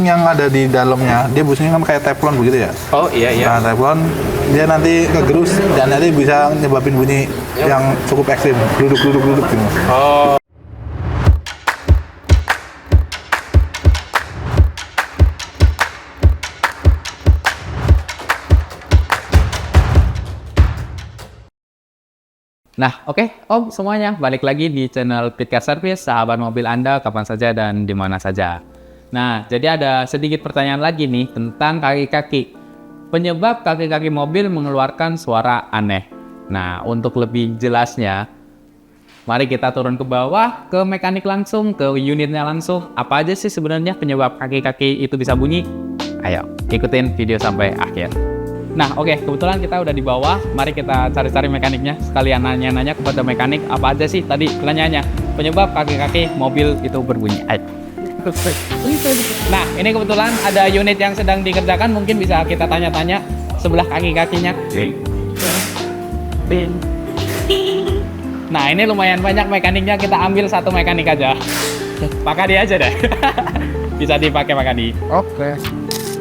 busing yang ada di dalamnya. Dia busingnya kan kayak teflon begitu ya. Oh iya iya. Nah, teflon dia nanti kegerus dan nanti bisa nyebabin bunyi yang cukup ekstrim, duduk gitu. Oh. Nah, oke, Om semuanya, balik lagi di channel Pitcar Service, sahabat mobil Anda kapan saja dan di mana saja. Nah, jadi ada sedikit pertanyaan lagi nih tentang kaki-kaki. Penyebab kaki-kaki mobil mengeluarkan suara aneh. Nah, untuk lebih jelasnya, mari kita turun ke bawah, ke mekanik langsung, ke unitnya langsung. Apa aja sih sebenarnya penyebab kaki-kaki itu bisa bunyi? Ayo, ikutin video sampai akhir. Nah, oke, kebetulan kita udah di bawah. Mari kita cari-cari mekaniknya. Sekalian nanya-nanya kepada mekanik, apa aja sih tadi pertanyaannya penyebab kaki-kaki mobil itu berbunyi. Ayo. Nah, ini kebetulan ada unit yang sedang dikerjakan. Mungkin bisa kita tanya-tanya sebelah kaki-kakinya. Nah, ini lumayan banyak mekaniknya. Kita ambil satu mekanik aja. Pak Kadi aja deh. Bisa dipakai Pak Kadi. Oke.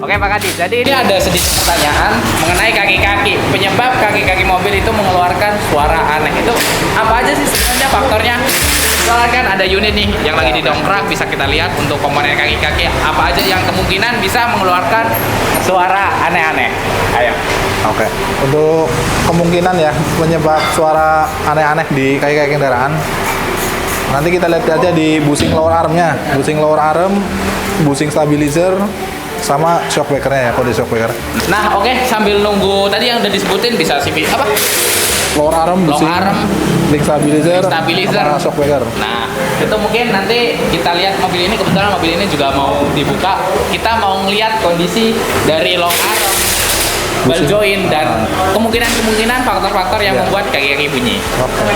Oke Pak Kadi, jadi ini ada sedikit pertanyaan mengenai kaki-kaki. Penyebab kaki-kaki mobil itu mengeluarkan suara aneh. Itu apa aja sih sebenarnya faktornya? Soalnya kan ada unit nih yang lagi didongkrak, bisa kita lihat untuk komponen kaki-kaki apa aja yang kemungkinan bisa mengeluarkan suara aneh-aneh. Ayo. Oke. Untuk kemungkinan ya penyebab suara aneh-aneh di kaki-kaki kendaraan. Nanti kita lihat aja di busing lower armnya, busing lower arm, busing stabilizer, sama shock breaker-nya ya, kode shock breaker. Nah, oke, sambil nunggu tadi yang udah disebutin bisa CV apa? Lower arm, busing, link stabilizer, sama shock breaker. Nah, itu mungkin nanti kita lihat mobil ini, kebetulan mobil ini juga mau dibuka. Kita mau ngeliat kondisi dari long arm, ball joint, dan kemungkinan faktor-faktor yang membuat kaki-kaki bunyi. Oke.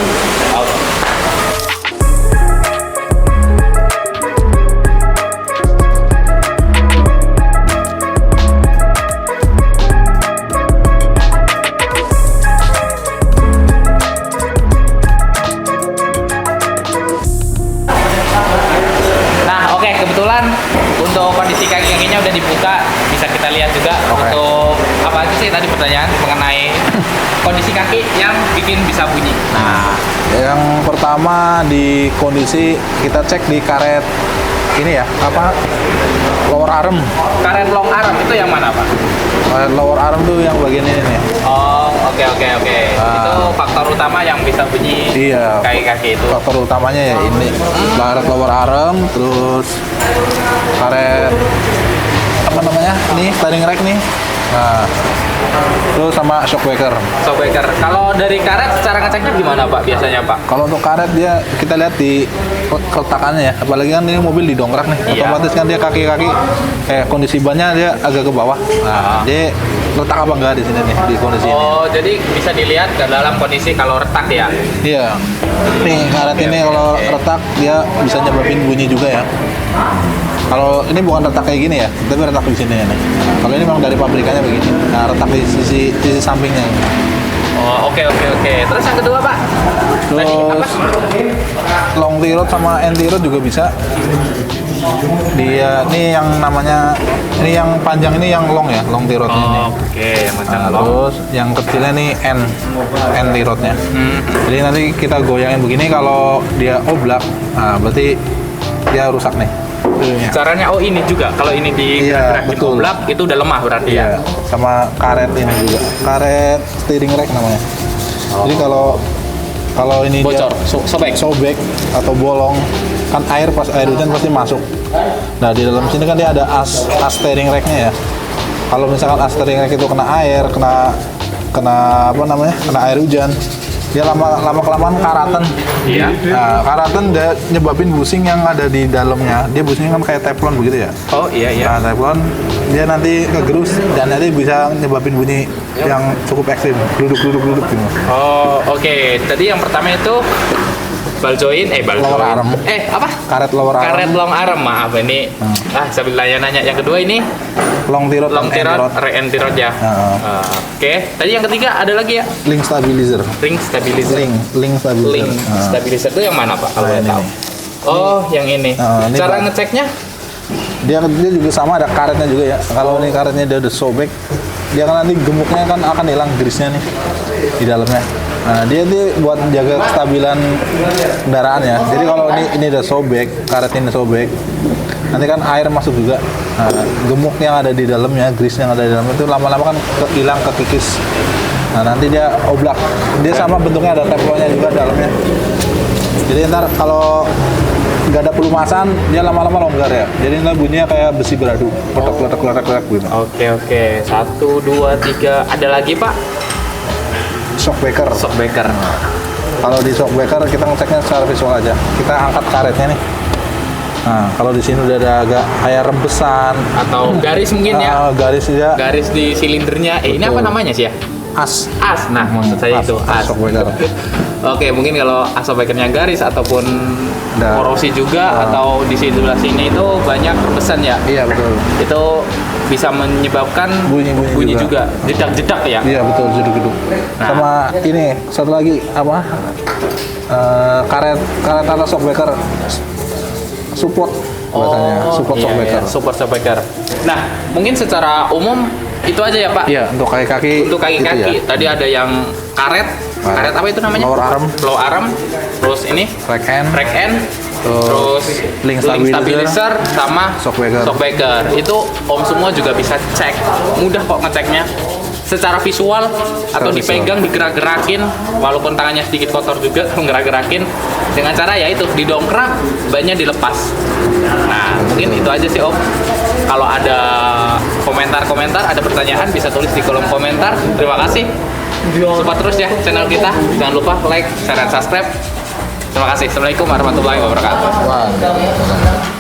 Kebetulan untuk kondisi kaki-kakinya udah dibuka, bisa kita lihat juga. Untuk apa aja sih tadi pertanyaan mengenai kondisi kaki yang bikin bisa bunyi. Nah, yang pertama di kondisi kita cek di karet ini ya, apa? Lower arm. Karet long arm itu yang mana, Pak? Karet lower arm tuh yang bagian ini nih. Oh, oke. Itu faktor utama yang bisa bunyi kaki-kaki itu. Faktor utamanya ya ini. Karet lower arm, terus karet apa namanya? Nih, steering rack nih. Nah, terus sama shock breaker. Shock breaker. Kalau dari karet cara ngeceknya gimana Pak biasanya Pak? Kalau untuk karet dia kita lihat di keretakannya ya. Apalagi kan ini mobil didongkrak nih. Otomatis kan dia kaki-kaki kondisi bannya dia agak ke bawah. Nah, dia retak apa enggak di sini nih di kondisi ini. Oh, jadi bisa dilihat ke dalam kondisi kalau retak ya? Iya. Nih karet ini kalau retak dia bisa nyebabin bunyi juga ya. Kalau ini bukan retak kayak gini ya, tapi retak di sini ya nih. Kalau ini memang dari pabrikannya begini. Nah, retak di sisi sampingnya. Oh, oke. Terus yang kedua Pak? Terus long T-rod sama end T-rod juga bisa. Dia ini yang namanya ini yang panjang ini yang long ya, long T-rodnya ini. Oke, macam long. Terus yang kecilnya nih end T-rodnya. Jadi nanti kita goyangin begini kalau dia oblak, nah berarti dia rusak nih. Caranya ini juga kalau ini di gerak-gerakin oblak itu udah lemah berarti ya. Sama karet ini juga. Karet steering rack namanya. Jadi kalau ini bocor, dia sobek atau bolong, kan air pas air hujan pasti masuk. Nah, di dalam sini kan dia ada as steering rack-nya ya. Kalau misalkan as steering rack itu kena air, kena apa namanya? Kena air hujan, dia lama-kelamaan karatan. Iya. Nah, karatan dia nyebabin busing yang ada di dalamnya. Dia busingnya kan kayak teflon begitu ya. Oh iya. Nah, teflon dia nanti kegerus dan nanti bisa nyebabin bunyi yang cukup ekstrim, duduk gitu. Oh, oke. Tadi yang pertama itu ball joint, lower arm. Apa? Karet lower arm. Karet long arm, maaf ini. Sambil nanya. Yang kedua ini long T-rod, end T-rod ya. Oke. Tadi yang ketiga ada lagi ya? Link stabilizer. Link stabilizer. Link stabilizer. Link stabilizer itu yang mana Pak? Kalau boleh tahu. Oh, yang ini. Cara ngeceknya? Dia juga sama, ada karetnya juga ya. Kalau ini karetnya dia udah sobek, dia kan nanti gemuknya kan akan hilang grease-nya nih di dalamnya. Nah, dia buat jaga kestabilan kendaraan ya. Jadi kalau ini udah sobek, karet ini sobek, nanti kan air masuk juga. Nah, gemuk yang ada di dalamnya, grease yang ada di dalamnya itu lama-lama kan hilang, kekikis. Nah, nanti dia oblak. Dia sama bentuknya, ada teflonnya juga dalamnya. Jadi ntar kalau nggak ada pelumasan, dia lama-lama longgar ya. Jadi ntar bunyinya kayak besi beradu, kletak gitu. Oke. 1, 2, 3. Ada lagi Pak? Shockbreaker. Shockbreaker. Kalau di shockbreaker kita ngeceknya secara visual aja. Kita angkat karetnya nih. Nah, kalau di sini udah ada agak kayak rembesan Atau garis mungkin ya? garis ya. Garis di silindernya. Ini apa Betul. namanya sih ya? As. As. Nah, maksud saya itu as. Shockbreaker. Oke, mungkin kalau as shockbreakernya garis ataupun Nah. korosi juga atau di sebelah sini itu banyak rembesan ya. Iya betul. Itu bisa menyebabkan Bunyi juga. Jedak-jedak ya. Iya betul, jeduk-jeduk. Nah. Sama ini satu lagi apa? Karet atas shockbreaker support biasanya, support shockbreaker. Iya, support shockbreaker. Nah, mungkin secara umum itu aja ya Pak. Iya, untuk kaki-kaki. Untuk kaki-kaki gitu ya. tadi ada yang karet apa itu namanya? Lower arm. Low arm. Terus ini Rack end. rack end. Terus link stabilizer sama shockbreaker. Itu Om semua juga bisa cek. Mudah kok ngeceknya. Secara visual atau dipegang, digerak-gerakin, walaupun tangannya sedikit kotor juga, gerak-gerakin dengan cara ya itu didongkrak, bannya dilepas. Nah, mungkin itu aja sih Om. Kalau ada komentar-komentar, ada pertanyaan bisa tulis di kolom komentar. Terima kasih. Support terus ya channel kita. Jangan lupa like, share, dan subscribe. Terima kasih. Assalamualaikum warahmatullahi wabarakatuh. Wah.